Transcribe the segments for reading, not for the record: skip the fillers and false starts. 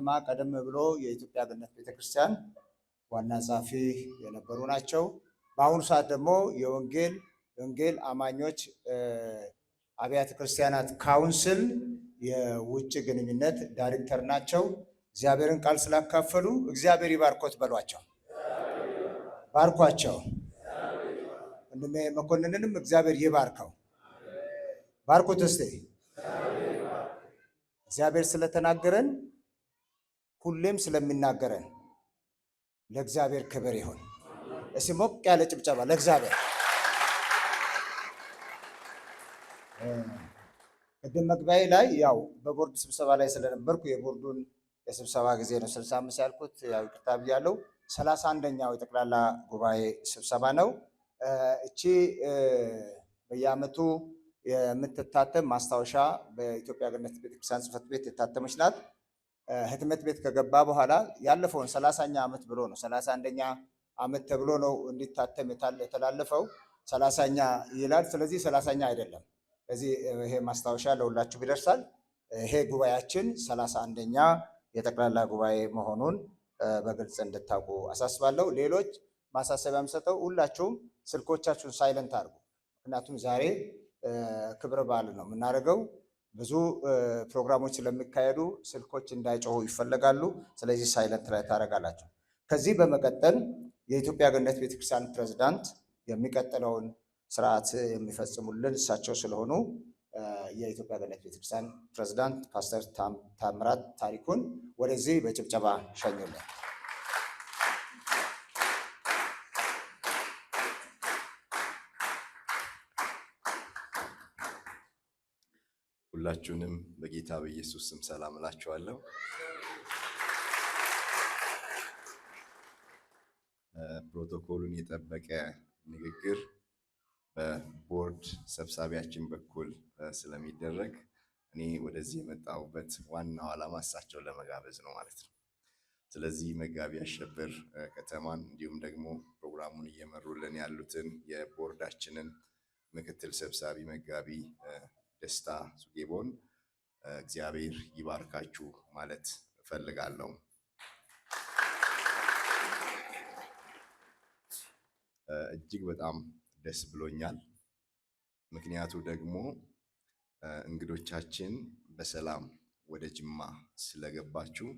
ለማ ቀደም ብሎ የኢትዮጵያ ገነት ቤተክርስቲያን ዋና ጸሐፊ የነበሩ ናቸው። በአሁኑ ሰዓት ደግሞ የወንጌል አማኞች አብያተ ክርስቲያናት ካውንስል የውጭ ግንኙነት ዳይሬክተር ናቸው። እግዚአብሔርን ቃል ስላካፈሉ እግዚአብሔር ይባርኮት በሏቸው። ባርኳቸው። ወንድሜ መኮንንንም እግዚአብሔር ይባርከው። ባርኩት እስቲ። እግዚአብሔር ስለተናገረን ሁሌም ስለሚናገረን ለእግዚአብሔር ክብር ይሁን። እስቲ ሞቅ ያለ ጭብጨባ ለእግዚአብሔር። ቅድም መግቢያ ላይ ያው በቦርድ ስብሰባ ላይ ስለነበርኩ የቦርዱን የስብሰባ ጊዜ ነው 65 ያልኩት፣ ያው ይቅርታ ብያለሁ። 31ኛው የጠቅላላ ጉባኤ ስብሰባ ነው። እቺ በየዓመቱ የምትታተም ማስታወሻ በኢትዮጵያ ገነት ቤተክርስቲያን ጽሕፈት ቤት የታተመች ናት። ህትመት ቤት ከገባ በኋላ ያለፈውን 30ኛ ዓመት ብሎ ነው 31ኛ ዓመት ተብሎ ነው እንዲታተም የተላለፈው። 30ኛ ይላል። ስለዚህ 30ኛ አይደለም። ስለዚህ ይሄ ማስታወሻ ለሁላችሁ ይደርሳል። ይሄ ጉባኤያችን 31ኛ የጠቅላላ ጉባኤ መሆኑን በግልጽ እንድታውቁ አሳስባለሁ። ሌሎች ማሳሰቢያ የምሰጠው ሁላችሁም ስልኮቻችሁን ሳይለንት አድርጉ። ምክንያቱም ዛሬ ክብረ በዓል ነው የምናደርገው። ብዙ ፕሮግራሞች ስለሚካሄዱ ስልኮች እንዳይጮሁ ይፈለጋሉ። ስለዚህ ሳይለንት ላይ ታደርጋላችሁ። ከዚህ በመቀጠል የኢትዮጵያ ገነት ቤተክርስቲያን ፕሬዝዳንት የሚቀጥለውን ስርዓት የሚፈጽሙልን እሳቸው ስለሆኑ የኢትዮጵያ ገነት ቤተክርስቲያን ፕሬዝዳንት ፓስተር ታምራት ታሪኩን ወደዚህ በጭብጨባ ሸኙልን። ሁላችሁንም በጌታ በኢየሱስ ስም ሰላም እላችኋለሁ። ፕሮቶኮሉን የጠበቀ ንግግር በቦርድ ሰብሳቢያችን በኩል ስለሚደረግ እኔ ወደዚህ የመጣሁበት ዋናው ዓላማ እሳቸውን ለመጋበዝ ነው ማለት ነው። ስለዚህ መጋቢ አሸብር ከተማን እንዲሁም ደግሞ ፕሮግራሙን እየመሩልን ያሉትን የቦርዳችንን ምክትል ሰብሳቢ መጋቢ ደስታ ሱጌቦን እግዚአብሔር ይባርካችሁ ማለት እፈልጋለሁ። እጅግ በጣም ደስ ብሎኛል። ምክንያቱ ደግሞ እንግዶቻችን በሰላም ወደ ጅማ ስለገባችሁ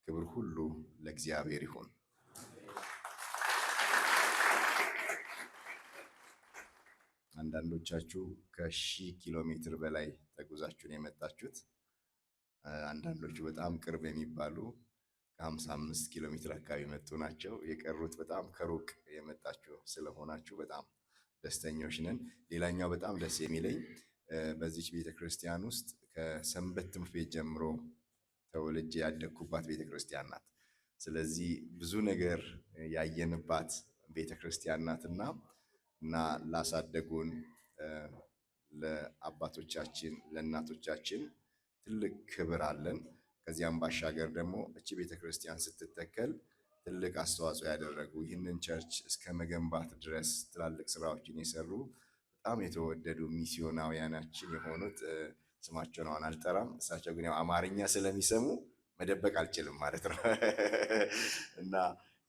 ክብር ሁሉ ለእግዚአብሔር ይሁን። አንዳንዶቻችሁ ከ1000 ኪሎ ሜትር በላይ ተጉዛችሁን የመጣችሁት፣ አንዳንዶቹ በጣም ቅርብ የሚባሉ ከ55 ኪሎ ሜትር አካባቢ የመጡ ናቸው። የቀሩት በጣም ከሩቅ የመጣችሁ ስለሆናችሁ በጣም ደስተኞች ነን። ሌላኛው በጣም ደስ የሚለኝ በዚች ቤተክርስቲያን ውስጥ ከሰንበት ትምህርት ቤት ጀምሮ ተወልጄ ያደግኩባት ቤተክርስቲያን ናት። ስለዚህ ብዙ ነገር ያየንባት ቤተክርስቲያን ናትና እና ላሳደጉን ለአባቶቻችን ለእናቶቻችን ትልቅ ክብር አለን። ከዚያም ባሻገር ደግሞ እቺ ቤተክርስቲያን ስትተከል ትልቅ አስተዋጽኦ ያደረጉ ይህንን ቸርች እስከ መገንባት ድረስ ትላልቅ ስራዎችን የሰሩ በጣም የተወደዱ ሚስዮናውያናችን የሆኑት ስማቸውን አሁን አልጠራም። እሳቸው ግን ያው አማርኛ ስለሚሰሙ መደበቅ አልችልም ማለት ነው እና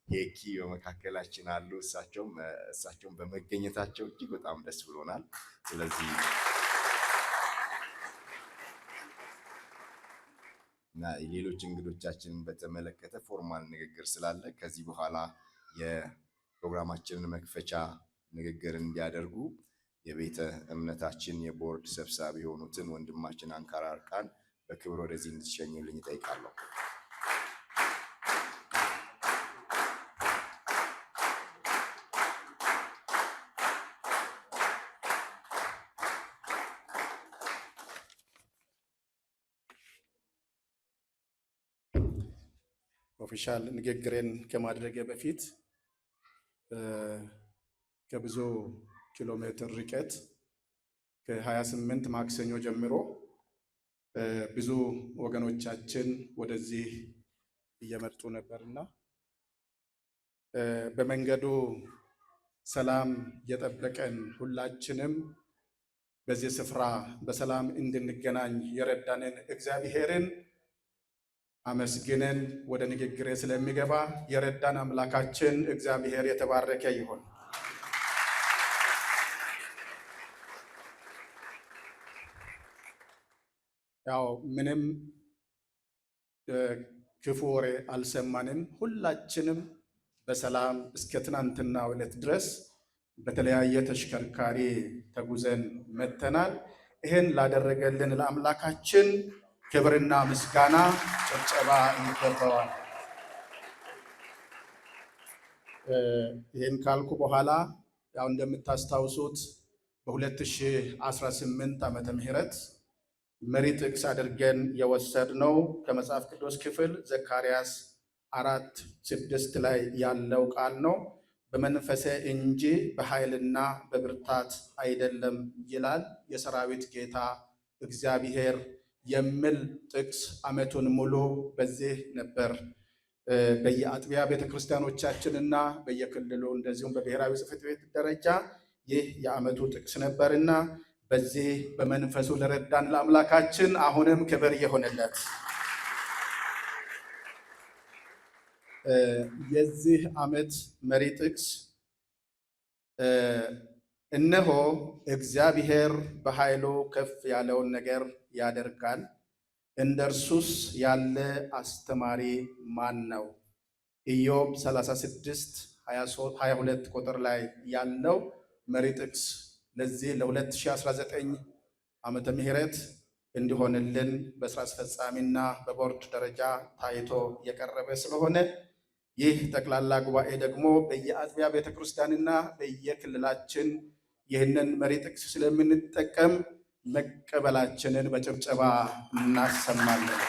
ሄኪ በመካከላችን አሉ። እሳቸውም በመገኘታቸው እጅግ በጣም ደስ ብሎናል። ስለዚህ እና ሌሎች እንግዶቻችንን በተመለከተ ፎርማል ንግግር ስላለ ከዚህ በኋላ የፕሮግራማችንን መክፈቻ ንግግር እንዲያደርጉ የቤተ እምነታችን የቦርድ ሰብሳቢ የሆኑትን ወንድማችን አንካራ አርቃን በክብር ወደዚህ እንድትሸኙልኝ እጠይቃለሁ። ኦፊሻል ንግግሬን ከማድረጌ በፊት ከብዙ ኪሎ ሜትር ርቀት ከ28 ማክሰኞ ጀምሮ ብዙ ወገኖቻችን ወደዚህ እየመጡ ነበርና በመንገዱ ሰላም የጠበቀን ሁላችንም በዚህ ስፍራ በሰላም እንድንገናኝ የረዳንን እግዚአብሔርን አመስግነን ወደ ንግግሬ ስለሚገባ የረዳን አምላካችን እግዚአብሔር የተባረከ ይሁን። ያው ምንም ክፉ ወሬ አልሰማንም። ሁላችንም በሰላም እስከ ትናንትናው ዕለት ድረስ በተለያየ ተሽከርካሪ ተጉዘን መተናል። ይህን ላደረገልን ለአምላካችን ክብርና ምስጋና ጭብጨባ ይገባዋል። ይህን ካልኩ በኋላ ያው እንደምታስታውሱት በ2018 ዓመተ ምህረት መሪ ጥቅስ አድርገን የወሰድነው ከመጽሐፍ ቅዱስ ክፍል ዘካርያስ 4:6 ላይ ያለው ቃል ነው። በመንፈሴ እንጂ በኃይልና በብርታት አይደለም ይላል የሰራዊት ጌታ እግዚአብሔር የሚል ጥቅስ ዓመቱን ሙሉ በዚህ ነበር በየአጥቢያ ቤተክርስቲያኖቻችንና በየክልሉ እንደዚሁም በብሔራዊ ጽሕፈት ቤት ደረጃ ይህ የዓመቱ ጥቅስ ነበርና በዚህ በመንፈሱ ለረዳን ለአምላካችን አሁንም ክብር ይሁንለት። የዚህ ዓመት መሪ ጥቅስ እነሆ እግዚአብሔር በኃይሉ ከፍ ያለውን ነገር ያደርጋል፣ እንደ እርሱስ ያለ አስተማሪ ማን ነው? ኢዮብ 36:22 ቁጥር ላይ ያለው መሪ ጥቅስ ለዚህ ለ2019 ዓመተ ምህረት እንዲሆንልን በስራ አስፈጻሚና በቦርድ ደረጃ ታይቶ የቀረበ ስለሆነ ይህ ጠቅላላ ጉባኤ ደግሞ በየአጥቢያ ቤተክርስቲያንና በየክልላችን ይህንን መሪ ጥቅስ ስለምንጠቀም መቀበላችንን በጭብጨባ እናሰማለን።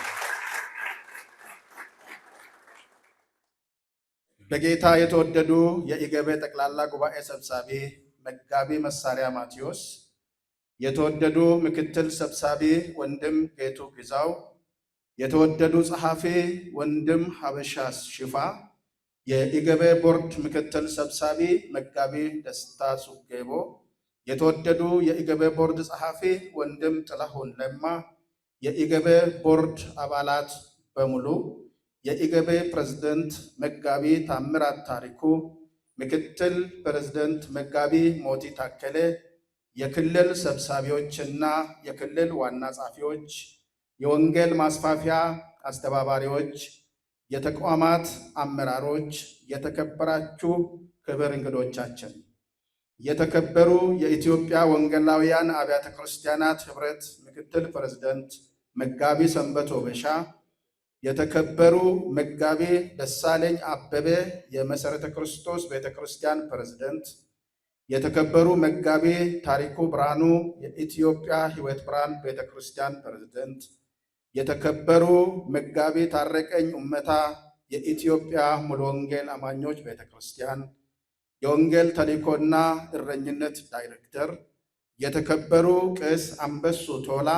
በጌታ የተወደዱ የኢገበ ጠቅላላ ጉባኤ ሰብሳቢ መጋቢ መሳሪያ ማቴዎስ፣ የተወደዱ ምክትል ሰብሳቢ ወንድም ጌቱ ግዛው፣ የተወደዱ ጸሐፊ ወንድም ሀበሻ ሽፋ፣ የኢገበ ቦርድ ምክትል ሰብሳቢ መጋቢ ደስታ ሱጌቦ፣ የተወደዱ የኢገበ ቦርድ ጸሐፊ ወንድም ጥላሁን ለማ፣ የኢገበ ቦርድ አባላት በሙሉ፣ የኢገበ ፕሬዝደንት መጋቢ ታምራት ታሪኩ፣ ምክትል ፕሬዝደንት መጋቢ ሞቲ ታከለ፣ የክልል ሰብሳቢዎችና የክልል ዋና ጸሐፊዎች፣ የወንጌል ማስፋፊያ አስተባባሪዎች፣ የተቋማት አመራሮች፣ የተከበራችሁ ክብር እንግዶቻችን፣ የተከበሩ የኢትዮጵያ ወንጌላውያን አብያተ ክርስቲያናት ኅብረት ምክትል ፕሬዝደንት መጋቢ ሰንበቶ በሻ፣ የተከበሩ መጋቢ ደሳለኝ አበበ የመሠረተ ክርስቶስ ቤተ ክርስቲያን ፕሬዝደንት፣ የተከበሩ መጋቢ ታሪኩ ብርሃኑ የኢትዮጵያ ሕይወት ብርሃን ቤተ ክርስቲያን ፕሬዝደንት፣ የተከበሩ መጋቢ ታረቀኝ ኡመታ የኢትዮጵያ ሙሉ ወንጌል አማኞች ቤተ ክርስቲያን የወንጌል ተልእኮና እረኝነት ዳይሬክተር፣ የተከበሩ ቄስ አንበሱ ቶላ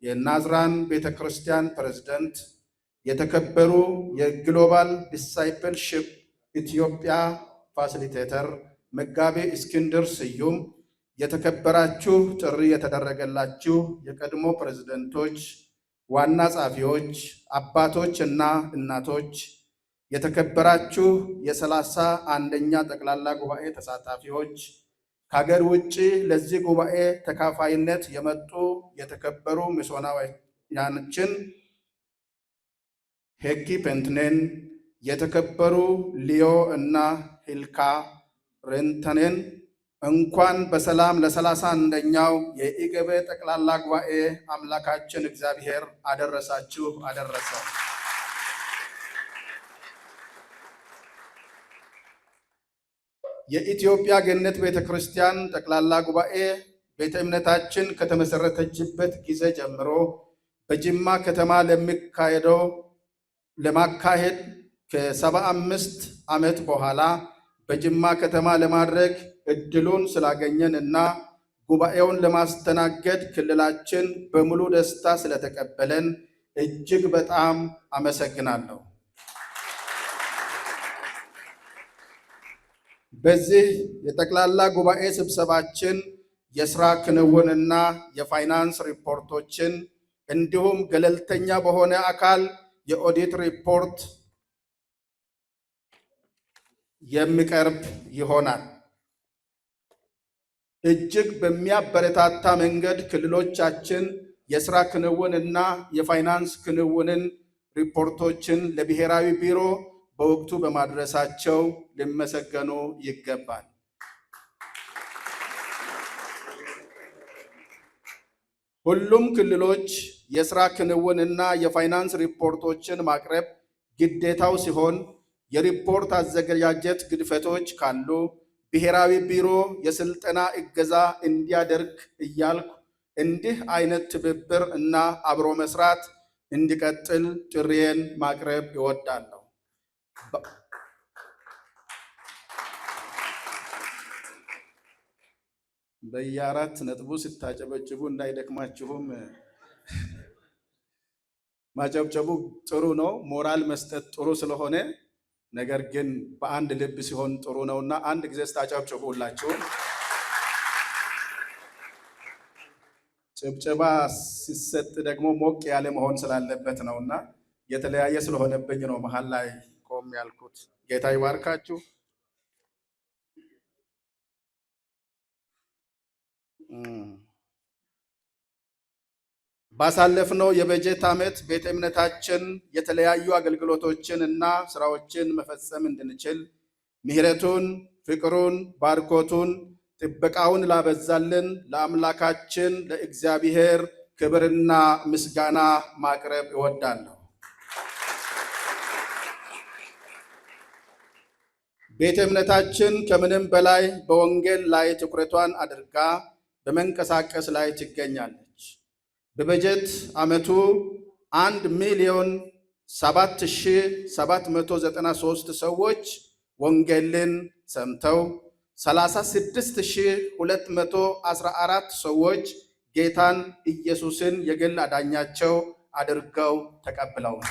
የናዝራን ቤተ ክርስቲያን ፕሬዝደንት፣ የተከበሩ የግሎባል ዲሳይፕልሺፕ ኢትዮጵያ ፋሲሊቴተር መጋቢ እስክንድር ስዩም፣ የተከበራችሁ ጥሪ የተደረገላችሁ የቀድሞ ፕሬዝደንቶች፣ ዋና ጸሐፊዎች፣ አባቶች እና እናቶች፣ የተከበራችሁ የ31ኛ ጠቅላላ ጉባኤ ተሳታፊዎች፣ ከሀገር ውጭ ለዚህ ጉባኤ ተካፋይነት የመጡ የተከበሩ ሚስዮናውያኖችን፣ ሄኪ ፔንትኔን፣ የተከበሩ ሊዮ እና ሂልካ ሬንተኔን እንኳን በሰላም ለ31ኛው የኢገበ ጠቅላላ ጉባኤ አምላካችን እግዚአብሔር አደረሳችሁ አደረሰ። የኢትዮጵያ ገነት ቤተ ክርስቲያን ጠቅላላ ጉባኤ ቤተ እምነታችን ከተመሰረተችበት ጊዜ ጀምሮ በጅማ ከተማ ለማካሄድ ከ75 ዓመት በኋላ በጅማ ከተማ ለማድረግ እድሉን ስላገኘን እና ጉባኤውን ለማስተናገድ ክልላችን በሙሉ ደስታ ስለተቀበለን እጅግ በጣም አመሰግናለሁ። በዚህ የጠቅላላ ጉባኤ ስብሰባችን የሥራ ክንውንና የፋይናንስ ሪፖርቶችን እንዲሁም ገለልተኛ በሆነ አካል የኦዲት ሪፖርት የሚቀርብ ይሆናል። እጅግ በሚያበረታታ መንገድ ክልሎቻችን የስራ ክንውን እና የፋይናንስ ክንውንን ሪፖርቶችን ለብሔራዊ ቢሮ በወቅቱ በማድረሳቸው ሊመሰገኑ ይገባል። ሁሉም ክልሎች የስራ ክንውንና የፋይናንስ ሪፖርቶችን ማቅረብ ግዴታው ሲሆን የሪፖርት አዘገጃጀት ግድፈቶች ካሉ ብሔራዊ ቢሮ የስልጠና እገዛ እንዲያደርግ እያልኩ እንዲህ አይነት ትብብር እና አብሮ መስራት እንዲቀጥል ጥሪዬን ማቅረብ እወዳለሁ። በየአራት ነጥቡ ስታጨበጭቡ እንዳይደክማችሁም ማጨብጨቡ ጥሩ ነው፣ ሞራል መስጠት ጥሩ ስለሆነ፣ ነገር ግን በአንድ ልብ ሲሆን ጥሩ ነውና አንድ ጊዜ ስታጨብጭቡ ሁላችሁም። ጭብጨባ ሲሰጥ ደግሞ ሞቅ ያለ መሆን ስላለበት ነውና የተለያየ ስለሆነብኝ ነው መሀል ላይ ቆም ያልኩት። ጌታ ይባርካችሁ። ባሳለፍነው የበጀት ዓመት ቤተ እምነታችን የተለያዩ አገልግሎቶችን እና ስራዎችን መፈጸም እንድንችል ምሕረቱን፣ ፍቅሩን፣ ባርኮቱን፣ ጥበቃውን ላበዛልን ለአምላካችን ለእግዚአብሔር ክብርና ምስጋና ማቅረብ እወዳለሁ። ቤተ እምነታችን ከምንም በላይ በወንጌል ላይ ትኩረቷን አድርጋ በመንቀሳቀስ ላይ ትገኛለች። በበጀት ዓመቱ 1,007,793 ሰዎች ወንጌልን ሰምተው 36,214 ሰዎች ጌታን ኢየሱስን የግል አዳኛቸው አድርገው ተቀብለዋል።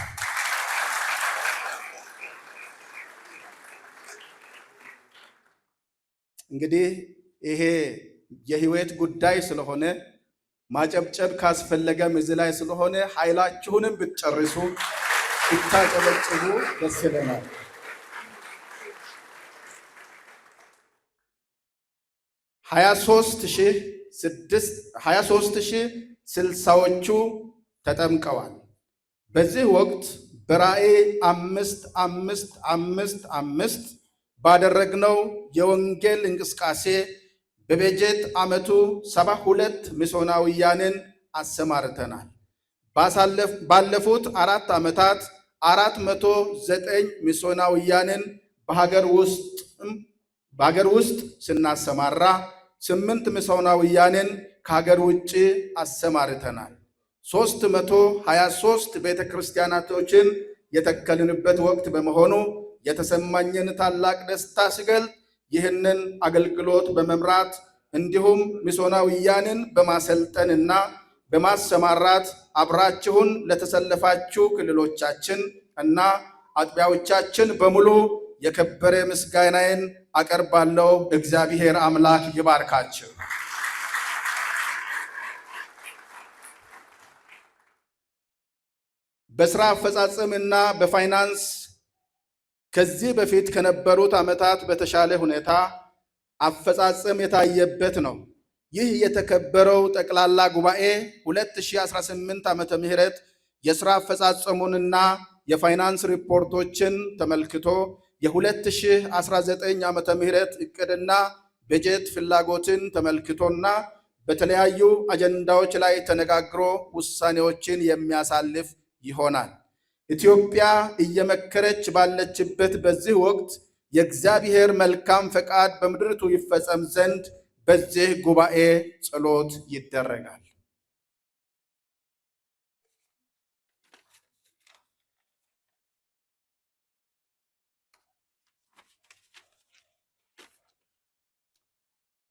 እንግዲህ ይሄ የህይወት ጉዳይ ስለሆነ ማጨብጨብ ካስፈለገም እዚህ ላይ ስለሆነ ኃይላችሁንም ብትጨርሱ ብታጨበጭቡ ደስ ይለናል። 23,060ዎቹ ተጠምቀዋል። በዚህ ወቅት በራእይ 5:5:5:5 ባደረግነው የወንጌል እንቅስቃሴ በበጀት ዓመቱ 72 ሚስዮናውያንን አሰማርተናል። ባለፉት 4 ዓመታት 409 ሚስዮናውያንን በሀገር ውስጥ ስናሰማራ 8 ሚስዮናውያንን ከሀገር ውጭ አሰማርተናል። 323 ቤተ ክርስቲያናቶችን የተከልንበት ወቅት በመሆኑ የተሰማኝን ታላቅ ደስታ ሲገልጥ ይህንን አገልግሎት በመምራት እንዲሁም ሚስዮናውያንን በማሰልጠንና በማሰማራት አብራችሁን ለተሰለፋችሁ ክልሎቻችን እና አጥቢያዎቻችን በሙሉ የከበረ ምስጋናዬን አቀርባለሁ። እግዚአብሔር አምላክ ይባርካችሁ። በስራ አፈጻጸም እና በፋይናንስ ከዚህ በፊት ከነበሩት ዓመታት በተሻለ ሁኔታ አፈጻጸም የታየበት ነው። ይህ የተከበረው ጠቅላላ ጉባኤ 2018 ዓመተ ምህረት የሥራ አፈጻጸሙንና የፋይናንስ ሪፖርቶችን ተመልክቶ የ2019 ዓመተ ምህረት ዕቅድና በጀት ፍላጎትን ተመልክቶና በተለያዩ አጀንዳዎች ላይ ተነጋግሮ ውሳኔዎችን የሚያሳልፍ ይሆናል። ኢትዮጵያ እየመከረች ባለችበት በዚህ ወቅት የእግዚአብሔር መልካም ፈቃድ በምድሪቱ ይፈጸም ዘንድ በዚህ ጉባኤ ጸሎት ይደረጋል።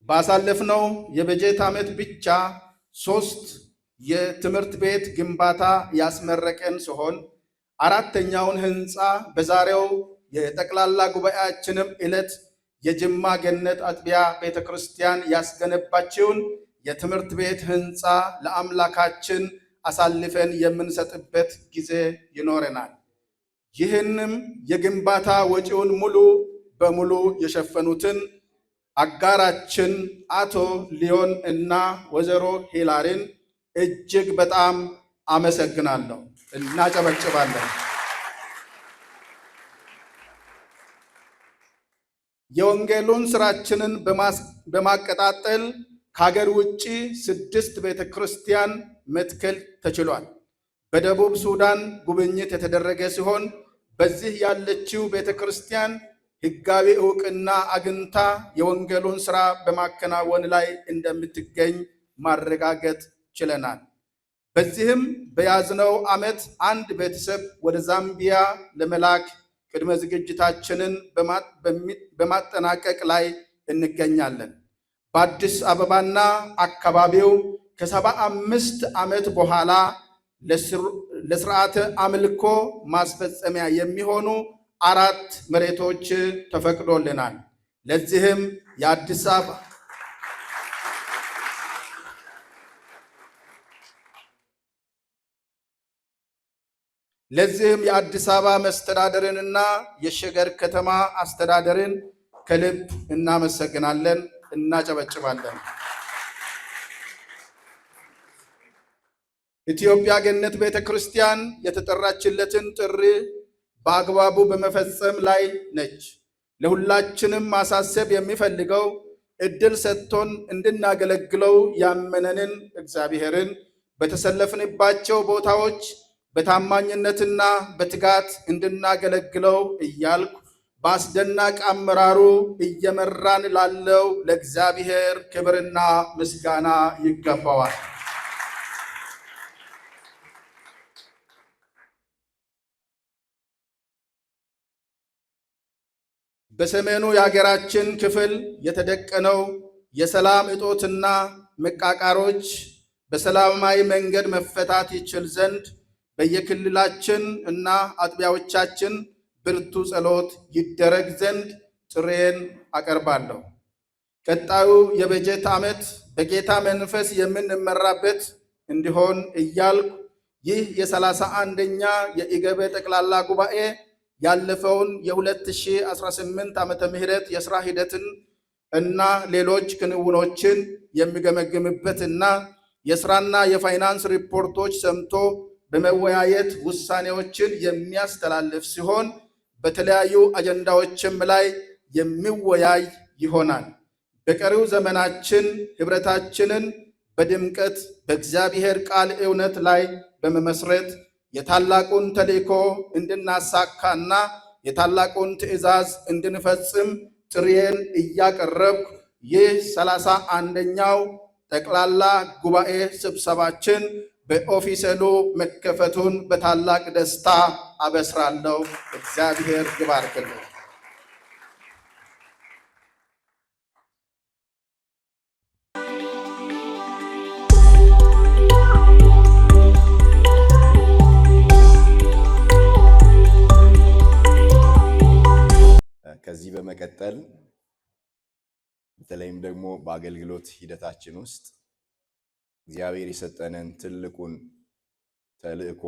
ባሳለፍነው የበጀት ዓመት ብቻ 3 የትምህርት ቤት ግንባታ ያስመረቀን ሲሆን 4ኛውን ህንፃ በዛሬው የጠቅላላ ጉባኤያችንም ዕለት የጅማ ገነት አጥቢያ ቤተክርስቲያን ያስገነባችውን የትምህርት ቤት ህንፃ ለአምላካችን አሳልፈን የምንሰጥበት ጊዜ ይኖረናል። ይህንም የግንባታ ወጪውን ሙሉ በሙሉ የሸፈኑትን አጋራችን አቶ ሊዮን እና ወይዘሮ ሂላሪን እጅግ በጣም አመሰግናለሁ። እናጨበጭባለን። የወንጌሉን ስራችንን በማቀጣጠል ከሀገር ውጭ 6 ቤተ ክርስቲያን መትከል ተችሏል። በደቡብ ሱዳን ጉብኝት የተደረገ ሲሆን በዚህ ያለችው ቤተ ክርስቲያን ሕጋዊ ዕውቅና አግኝታ የወንጌሉን ሥራ በማከናወን ላይ እንደምትገኝ ማረጋገጥ ችለናል። በዚህም በያዝነው ዓመት አንድ ቤተሰብ ወደ ዛምቢያ ለመላክ ቅድመ ዝግጅታችንን በማጠናቀቅ ላይ እንገኛለን። በአዲስ አበባና አካባቢው ከ75 ዓመት በኋላ ለስርዓተ አምልኮ ማስፈጸሚያ የሚሆኑ 4 መሬቶች ተፈቅዶልናል። ለዚህም የአዲስ አበባ መስተዳደርንና የሸገር ከተማ አስተዳደርን ከልብ እናመሰግናለን፣ እናጨበጭባለን። ኢትዮጵያ ገነት ቤተ ክርስቲያን የተጠራችለትን ጥሪ በአግባቡ በመፈጸም ላይ ነች። ለሁላችንም ማሳሰብ የሚፈልገው እድል ሰጥቶን እንድናገለግለው ያመነንን እግዚአብሔርን በተሰለፍንባቸው ቦታዎች በታማኝነትና በትጋት እንድናገለግለው እያልኩ በአስደናቂ አመራሩ እየመራን ላለው ለእግዚአብሔር ክብርና ምስጋና ይገባዋል። በሰሜኑ የሀገራችን ክፍል የተደቀነው የሰላም እጦትና መቃቃሮች በሰላማዊ መንገድ መፈታት ይችል ዘንድ በየክልላችን እና አጥቢያዎቻችን ብርቱ ጸሎት ይደረግ ዘንድ ጥሬን አቀርባለሁ። ቀጣዩ የበጀት ዓመት በጌታ መንፈስ የምንመራበት እንዲሆን እያልኩ ይህ የ31ኛ የኢገበ ጠቅላላ ጉባኤ ያለፈውን የ2018 ዓመተ ምህረት የሥራ ሂደትን እና ሌሎች ክንውኖችን የሚገመግምበትና የሥራና የፋይናንስ ሪፖርቶች ሰምቶ በመወያየት ውሳኔዎችን የሚያስተላልፍ ሲሆን በተለያዩ አጀንዳዎችም ላይ የሚወያይ ይሆናል። በቀሪው ዘመናችን ኅብረታችንን በድምቀት በእግዚአብሔር ቃል እውነት ላይ በመመስረት የታላቁን ተልእኮ እንድናሳካና የታላቁን ትእዛዝ እንድንፈጽም ጥሪዬን እያቀረብኩ ይህ 31ኛው ጠቅላላ ጉባኤ ስብሰባችን በኦፊሴሉ መከፈቱን በታላቅ ደስታ አበስራለሁ። እግዚአብሔር ይባርክልኝ። ከዚህ በመቀጠል በተለይም ደግሞ በአገልግሎት ሂደታችን ውስጥ እግዚአብሔር የሰጠንን ትልቁን ተልእኮ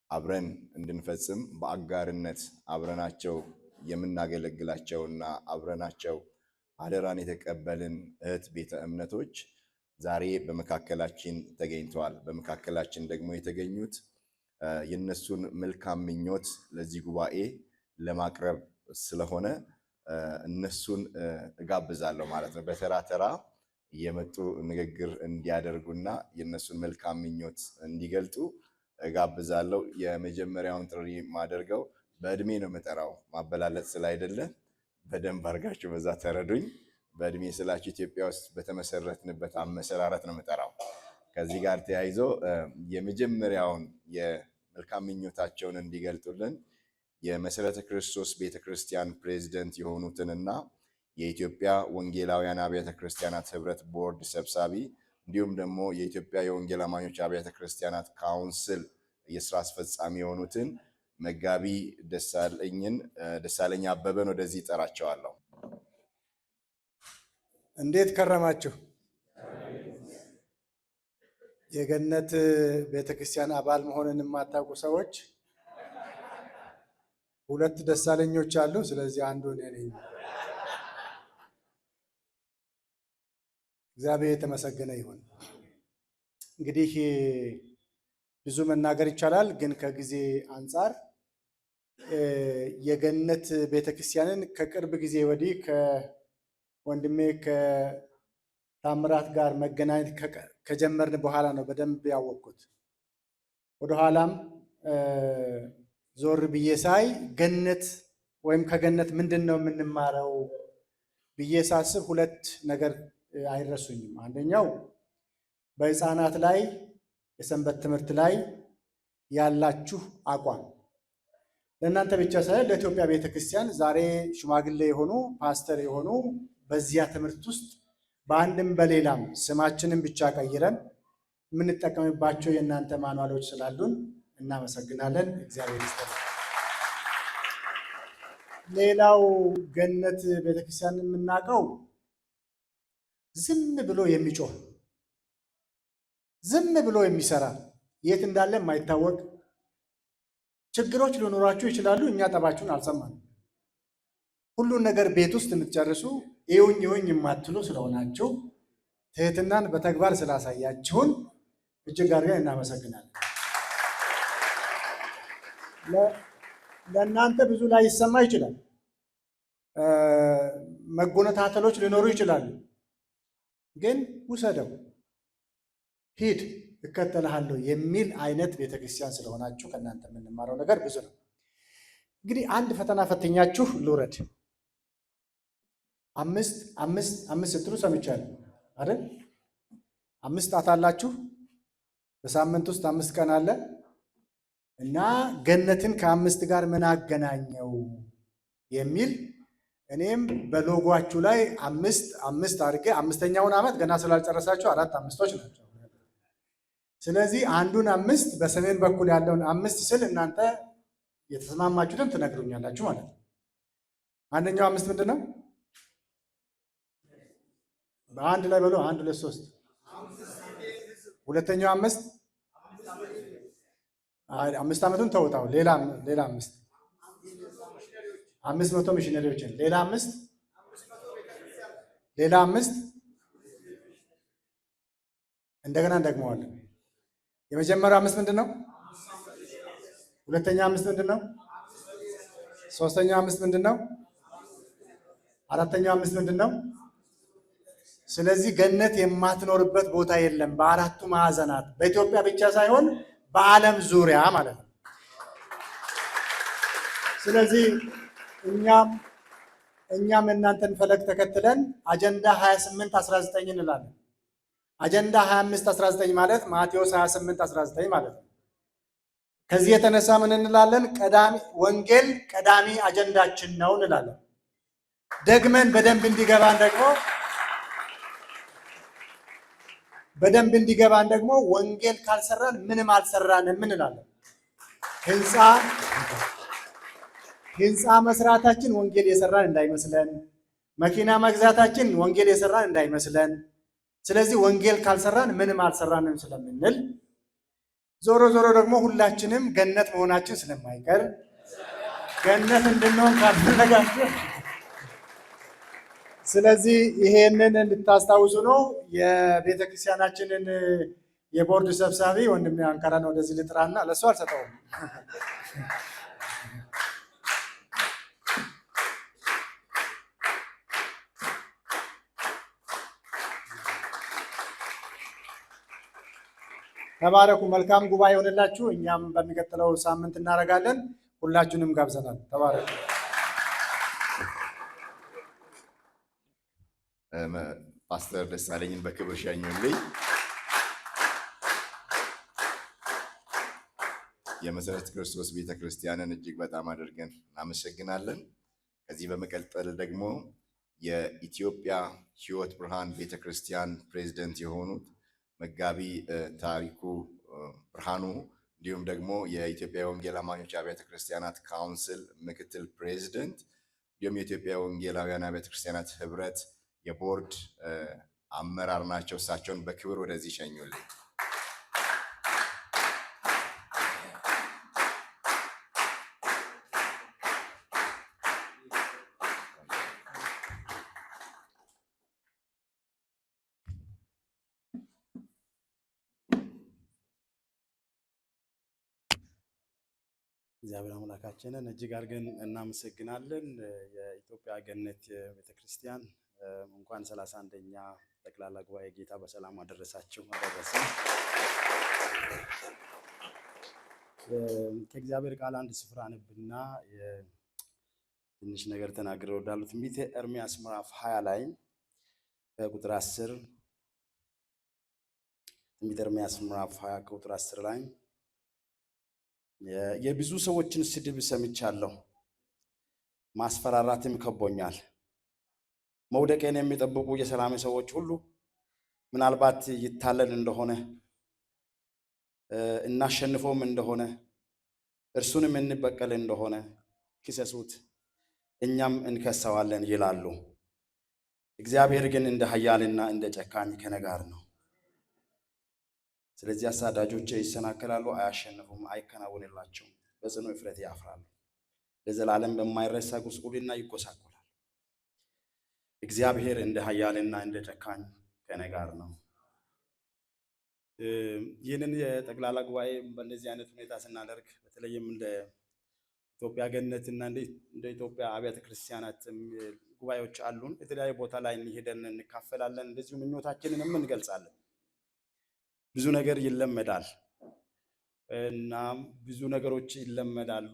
አብረን እንድንፈጽም በአጋርነት አብረናቸው የምናገለግላቸውና አብረናቸው አደራን የተቀበልን እህት ቤተ እምነቶች ዛሬ በመካከላችን ተገኝተዋል። በመካከላችን ደግሞ የተገኙት የነሱን መልካም ምኞት ለዚህ ጉባኤ ለማቅረብ ስለሆነ እነሱን እጋብዛለሁ ማለት ነው። በተራ ተራ እየመጡ ንግግር እንዲያደርጉና የነሱን መልካም ምኞት እንዲገልጡ እጋብዛለሁ። የመጀመሪያውን ጥሪ ማደርገው በእድሜ ነው የምጠራው፣ ማበላለጥ ስላይደለ በደንብ አድርጋችሁ በዛ ተረዱኝ። በእድሜ ስላችሁ ኢትዮጵያ ውስጥ በተመሰረትንበት አመሰራረት ነው የምጠራው። ከዚህ ጋር ተያይዞ የመጀመሪያውን የመልካም ምኞታቸውን እንዲገልጡልን የመሰረተ ክርስቶስ ቤተክርስቲያን ፕሬዝዳንት የሆኑትንና የኢትዮጵያ ወንጌላውያን አብያተ ክርስቲያናት ህብረት ቦርድ ሰብሳቢ እንዲሁም ደግሞ የኢትዮጵያ የወንጌል አማኞች አብያተ ክርስቲያናት ካውንስል የስራ አስፈጻሚ የሆኑትን መጋቢ ደሳለኝ አበበን ወደዚህ እጠራቸዋለሁ። እንዴት ከረማችሁ? የገነት ቤተክርስቲያን አባል መሆንን የማታውቁ ሰዎች ሁለት ደሳለኞች አሉ። ስለዚህ አንዱ እኔ ነኝ። እግዚአብሔር የተመሰገነ ይሁን። እንግዲህ ብዙ መናገር ይቻላል፣ ግን ከጊዜ አንጻር የገነት ቤተክርስቲያንን ከቅርብ ጊዜ ወዲህ ከወንድሜ ከታምራት ጋር መገናኘት ከጀመርን በኋላ ነው በደንብ ያወቅኩት። ወደኋላም ዞር ብዬ ሳይ ገነት ወይም ከገነት ምንድን ነው የምንማረው ብዬ ሳስብ ሁለት ነገር አይረሱኝም። አንደኛው በሕፃናት ላይ የሰንበት ትምህርት ላይ ያላችሁ አቋም ለእናንተ ብቻ ሳይሆን ለኢትዮጵያ ቤተክርስቲያን ዛሬ ሽማግሌ የሆኑ ፓስተር የሆኑ በዚያ ትምህርት ውስጥ በአንድም በሌላም ስማችንን ብቻ ቀይረን የምንጠቀምባቸው የእናንተ ማኑዋሎች ስላሉን እናመሰግናለን። እግዚአብሔር ይስጥልን። ሌላው ገነት ቤተክርስቲያን የምናውቀው ዝም ብሎ የሚጮህ ዝም ብሎ የሚሰራ የት እንዳለ የማይታወቅ ችግሮች ሊኖራችሁ ይችላሉ። እኛ ጠባችሁን አልሰማንም። ሁሉን ነገር ቤት ውስጥ የምትጨርሱ ይሁኝ ይሁኝ የማትሉ ስለሆናችሁ ትህትናን በተግባር ስላሳያችሁን እጅግ አድርገን እናመሰግናለን። ለእናንተ ብዙ ላይ ይሰማ ይችላል። መጎነታተሎች ሊኖሩ ይችላሉ። ግን ውሰደው፣ ሂድ፣ እከተልሃለሁ የሚል አይነት ቤተክርስቲያን ስለሆናችሁ ከእናንተ የምንማረው ነገር ብዙ ነው። እንግዲህ አንድ ፈተና ፈተኛችሁ ልውረድ። አምስት ስትሉ ሰምቻለሁ አይደል? 5 ጣት አላችሁ። በሳምንት ውስጥ 5 ቀን አለ እና ገነትን ከ5 ጋር ምን አገናኘው የሚል እኔም በሎጓችሁ ላይ 5 አድርጌ 5ኛውን ዓመት ገና ስላልጨረሳችሁ 4 5ቶች ናቸው። ስለዚህ አንዱን 5 በሰሜን በኩል ያለውን 5 ስል እናንተ የተስማማችሁትን ትነግሩኛላችሁ ማለት ነው። አንደኛው 5 ምንድን ነው? በአንድ ላይ በሎ 1 2 3። ሁለተኛው 5 ዓመቱን ተውጣው። ሌላ 500 ሚሽነሪዎችን ሌላ 5 እንደገና እንደግመዋለን። የመጀመሪያው 5 ምንድን ነው? ሁለተኛው 5 ምንድን ነው? ሶስተኛው 5 ምንድን ነው? አራተኛው 5 ምንድን ነው? ስለዚህ ገነት የማትኖርበት ቦታ የለም። በአራቱ ማዕዘናት በኢትዮጵያ ብቻ ሳይሆን በዓለም ዙሪያ ማለት ነው። ስለዚህ እኛም እናንተን ፈለግ ተከትለን አጀንዳ 28 19 እንላለን። አጀንዳ 25 19 ማለት ማቴዎስ 28 19 ማለት ነው። ከዚህ የተነሳ ምን እንላለን? ወንጌል ቀዳሚ አጀንዳችን ነው እንላለን። ደግመን በደንብ እንዲገባን ደግሞ ወንጌል ካልሰራን ምንም አልሰራንም እንላለን። ህንፃ መስራታችን ወንጌል የሰራን እንዳይመስለን፣ መኪና መግዛታችን ወንጌል የሰራን እንዳይመስለን። ስለዚህ ወንጌል ካልሰራን ምንም አልሰራንም ስለምንል ዞሮ ደግሞ ሁላችንም ገነት መሆናችን ስለማይቀር ገነት እንድንሆን ካልፈለጋችሁ ስለዚህ ይሄንን እንድታስታውሱ ነው። የቤተክርስቲያናችንን የቦርድ ሰብሳቢ ወንድሜ አንካራን ወደዚህ ልጥራና ለሱ አልሰጠውም። ተባረኩ። መልካም ጉባኤ ይሆንላችሁ። እኛም በሚቀጥለው ሳምንት እናደርጋለን። ሁላችሁንም ጋብዘናል። ተባረኩ። ፓስተር ደሳለኝን በክብር ሸኙልኝ። የመሰረት ክርስቶስ ቤተክርስቲያንን እጅግ በጣም አድርገን እናመሰግናለን። ከዚህ በመቀጠል ደግሞ የኢትዮጵያ ሕይወት ብርሃን ቤተክርስቲያን ፕሬዝደንት የሆኑት መጋቢ ታሪኩ ብርሃኑ እንዲሁም ደግሞ የኢትዮጵያ ወንጌል አማኞች አብያተ ክርስቲያናት ካውንስል ምክትል ፕሬዝደንት እንዲሁም የኢትዮጵያ ወንጌላውያን አብያተ ክርስቲያናት ህብረት የቦርድ አመራር ናቸው። እሳቸውን በክብር ወደዚህ ሸኙልኝ። እግዚአብሔር አምላካችንን እጅግ አድርገን እናመሰግናለን። የኢትዮጵያ ገነት ቤተክርስቲያን እንኳን 31ኛ ጠቅላላ ጉባኤ ጌታ በሰላም አደረሳችሁ አደረሰን። ከእግዚአብሔር ቃል አንድ ስፍራ አነብና ትንሽ ነገር ተናግሬ እወዳለሁ። ትንቢተ ኤርምያስ ምዕራፍ 20 ላይ ቁጥር 10 ትንቢተ ኤርምያስ ምዕራፍ 20 ቁጥር 10 ላይ የብዙ ሰዎችን ስድብ ሰምቻለሁ፣ ማስፈራራትም ከቦኛል። መውደቄን የሚጠብቁ የሰላም ሰዎች ሁሉ ምናልባት ይታለል እንደሆነ እናሸንፎም እንደሆነ እርሱንም እንበቀል እንደሆነ ክሰሱት፣ እኛም እንከሰዋለን ይላሉ። እግዚአብሔር ግን እንደ ኃያልና እንደ ጨካኝ ከእኔ ጋር ነው። ስለዚህ አሳዳጆቼ ይሰናከላሉ፣ አያሸንፉም፣ አይከናወንላቸውም፣ በጽኑ እፍረት ያፍራሉ፣ ለዘላለም በማይረሳ ጉስቁልና ይጎሳቆላል። እግዚአብሔር እንደ ኃያልና እንደ ጨካኝ ከእኔ ጋር ነው። ይህንን የጠቅላላ ጉባኤ በእንደዚህ አይነት ሁኔታ ስናደርግ በተለይም እንደ ኢትዮጵያ ገነትና እንደ ኢትዮጵያ አብያተ ክርስቲያናት ጉባኤዎች አሉን። የተለያዩ ቦታ ላይ እንሄደን እንካፈላለን። እንደዚሁ ምኞታችንንም እንገልጻለን። ብዙ ነገር ይለመዳል እና ብዙ ነገሮች ይለመዳሉ።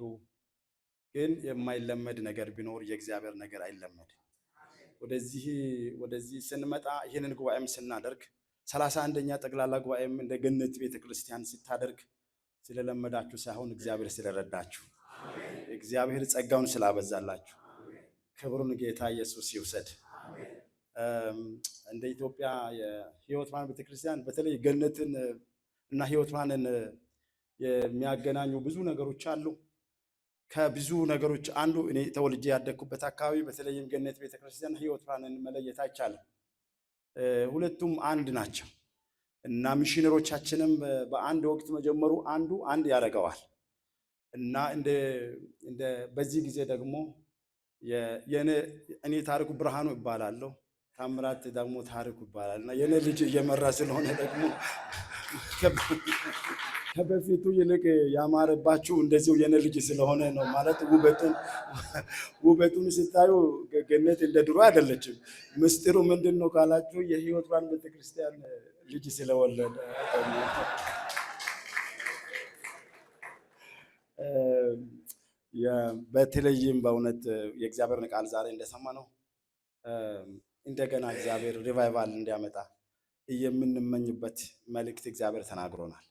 ግን የማይለመድ ነገር ቢኖር የእግዚአብሔር ነገር አይለመድም። ወደዚህ ስንመጣ ይህንን ጉባኤም ስናደርግ 31ኛ ጠቅላላ ጉባኤም እንደ ገነት ቤተክርስቲያን ስታደርግ ስለለመዳችሁ ሳይሆን እግዚአብሔር ስለረዳችሁ፣ እግዚአብሔር ጸጋውን ስላበዛላችሁ ክብሩን ጌታ ኢየሱስ ይውሰድ። እንደ ኢትዮጵያ የሕይወት ብርሃን ቤተክርስቲያን በተለይ ገነትን እና ሕይወት ብርሃንን የሚያገናኙ ብዙ ነገሮች አሉ። ከብዙ ነገሮች አንዱ እኔ ተወልጄ ያደግኩበት አካባቢ በተለይም ገነት ቤተክርስቲያን ሕይወት ብርሃንን መለየት አይቻልም። ሁለቱም አንድ ናቸው እና ሚሽነሮቻችንም በአንድ ወቅት መጀመሩ አንድ ያደርገዋል እና በዚህ ጊዜ ደግሞ እኔ ታሪኩ ብርሃኑ ይባላለሁ፣ ታምራት ደግሞ ታሪኩ ይባላል እና የኔ ልጅ እየመራ ስለሆነ ደግሞ ከበፊቱ ይልቅ ያማረባችሁ እንደዚሁ የኔ ልጅ ስለሆነ ነው። ማለት ውበቱን ስታዩ ገነት እንደ ድሮ አይደለችም። ምስጢሩ ምንድን ነው ካላችሁ የሕይወት ብርሃን ቤተክርስቲያን ልጅ ስለወለደ በተለይም በእውነት የእግዚአብሔርን ቃል ዛሬ እንደሰማ ነው እንደገና እግዚአብሔር ሪቫይቫል እንዲያመጣ የምንመኝበት መልእክት እግዚአብሔር ተናግሮናል።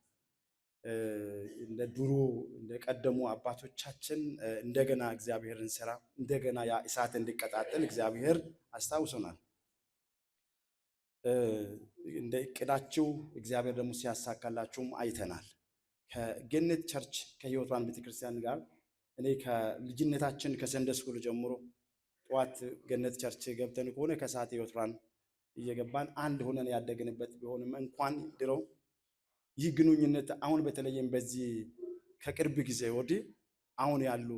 እንደ ድሮ እንደ ቀደሙ አባቶቻችን እንደገና እግዚአብሔርን ስራ እንደገና ያ እሳት እንዲቀጣጠል እግዚአብሔር አስታውሶናል። እንደ እቅዳችሁ እግዚአብሔር ደግሞ ሲያሳካላችሁም አይተናል። ከገነት ቸርች ከሕይወት ብርሃን ቤተክርስቲያን ጋር እኔ ከልጅነታችን ከሰንደይ ስኩል ጀምሮ ጠዋት ገነት ቸርች ገብተን ከሆነ ከሰዓት ሕይወት ብርሃን እየገባን አንድ ሆነን ያደግንበት ቢሆንም እንኳን ድሮ ይህ ግንኙነት አሁን በተለይም በዚህ ከቅርብ ጊዜ ወዲህ አሁን ያሉ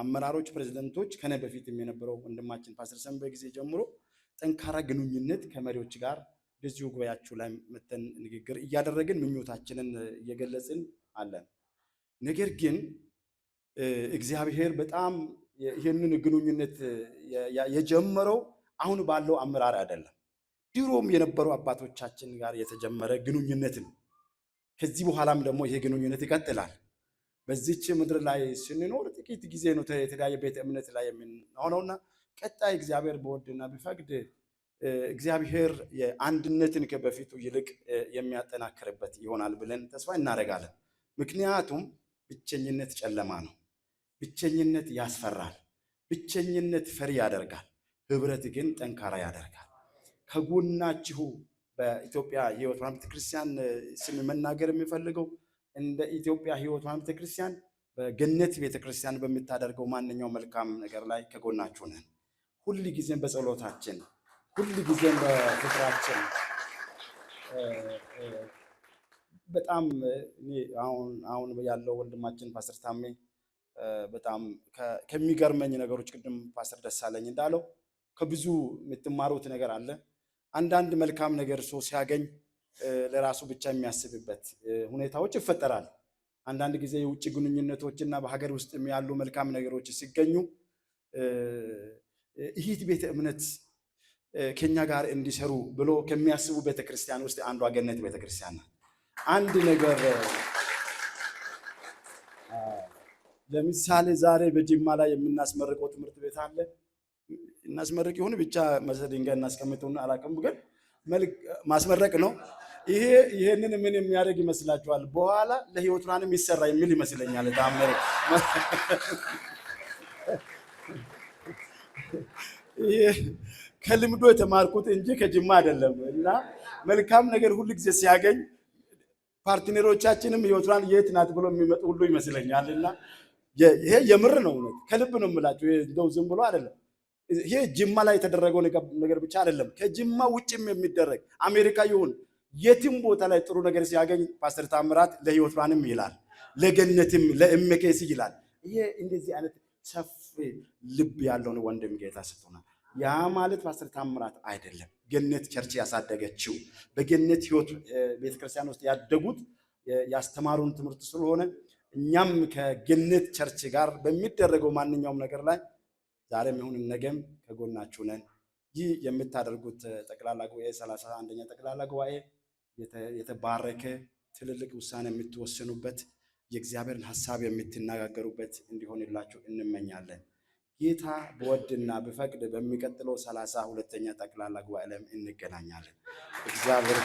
አመራሮች፣ ፕሬዝዳንቶች ከነ በፊትም የነበረው ወንድማችን ፓስተር ሰንበ ጊዜ ጀምሮ ጠንካራ ግንኙነት ከመሪዎች ጋር በዚሁ ጉባኤያችሁ ላይ መተን ንግግር እያደረግን ምኞታችንን እየገለጽን አለን። ነገር ግን እግዚአብሔር በጣም ይህንን ግንኙነት የጀመረው አሁን ባለው አመራር አይደለም፣ ድሮም የነበሩ አባቶቻችን ጋር የተጀመረ ግንኙነት ነው። ከዚህ በኋላም ደግሞ ይሄ ግንኙነት ይቀጥላል። በዚች ምድር ላይ ስንኖር ጥቂት ጊዜ ነው የተለያየ ቤተ እምነት ላይ የምንሆነውና ቀጣይ እግዚአብሔር በወድና ቢፈቅድ እግዚአብሔር የአንድነትን ከበፊቱ ይልቅ የሚያጠናክርበት ይሆናል ብለን ተስፋ እናደርጋለን። ምክንያቱም ብቸኝነት ጨለማ ነው። ብቸኝነት ያስፈራል። ብቸኝነት ፈሪ ያደርጋል። ህብረት ግን ጠንካራ ያደርጋል። ከጎናችሁ በኢትዮጵያ ሕይወት ብርሃን ቤተክርስቲያን ስም መናገር የሚፈልገው እንደ ኢትዮጵያ ሕይወት ብርሃን ቤተክርስቲያን በገነት ቤተክርስቲያን በምታደርገው ማንኛውም መልካም ነገር ላይ ከጎናችሁ ነን። ሁል ጊዜም በጸሎታችን፣ ሁል ጊዜም በፍቅራችን በጣም አሁን ያለው ወንድማችን ፓስተር ታሜ በጣም ከሚገርመኝ ነገሮች ቅድም ፓስተር ደሳለኝ እንዳለው ከብዙ የምትማሩት ነገር አለ። አንዳንድ መልካም ነገር ሰው ሲያገኝ ለራሱ ብቻ የሚያስብበት ሁኔታዎች ይፈጠራል። አንዳንድ ጊዜ የውጭ ግንኙነቶችና በሀገር ውስጥ ያሉ መልካም ነገሮች ሲገኙ ይህት ቤተ እምነት ከኛ ጋር እንዲሰሩ ብሎ ከሚያስቡ ቤተክርስቲያን ውስጥ አንዷ ገነት ቤተክርስቲያን ናት። አንድ ነገር ለምሳሌ ዛሬ በጅማ ላይ የምናስመርቀው ትምህርት ቤት አለ። እናስመርቅ ይሁን ብቻ ድንጋይ እናስቀምጠውና አላውቅም፣ ግን ማስመረቅ ነው። ይሄንን ምን የሚያደርግ ይመስላችኋል? በኋላ ለህይወት ብርሃንም ይሰራ የሚል ይመስለኛል። ታምር ይሄ ከልምዶ የተማርኩት እንጂ ከጅማ አይደለም። እና መልካም ነገር ሁሉ ጊዜ ሲያገኝ ፓርትነሮቻችንም ህይወት ብርሃን የት ናት ብሎ የሚመጡ ሁሉ ይመስለኛል። እና ይሄ የምር ነው፣ እውነት ከልብ ነው የምላችሁ። እንደው ዝም ብሎ አይደለም። ይሄ ጅማ ላይ የተደረገው ነገር ብቻ አይደለም፣ ከጅማ ውጭም የሚደረግ አሜሪካ ይሁን የትም ቦታ ላይ ጥሩ ነገር ሲያገኝ ፓስተር ታምራት ለህይወት ብርሃንም ይላል፣ ለገነትም ለእመኬስ ይላል። ይሄ እንደዚህ አይነት ሰፊ ልብ ያለውን ወንድም ጌታ ሰጥቶናል። ያ ማለት ፓስተር ታምራት አይደለም፣ ገነት ቸርች ያሳደገችው በገነት ህይወት ቤተክርስቲያን ውስጥ ያደጉት ያስተማሩን ትምህርት ስለሆነ እኛም ከገነት ቸርች ጋር በሚደረገው ማንኛውም ነገር ላይ ዛሬም ይሁን ነገም ከጎናችሁ ነን። ይህ የምታደርጉት ጠቅላላ ጉባኤ 31ኛ ጠቅላላ ጉባኤ የተባረከ ትልልቅ ውሳኔ የምትወስኑበት የእግዚአብሔርን ሐሳብ የምትነጋገሩበት እንዲሆንላችሁ እንመኛለን። ጌታ በወድና በፈቅድ በሚቀጥለው 32ኛ ጠቅላላ ጉባኤ ላይ እንገናኛለን። እግዚአብሔር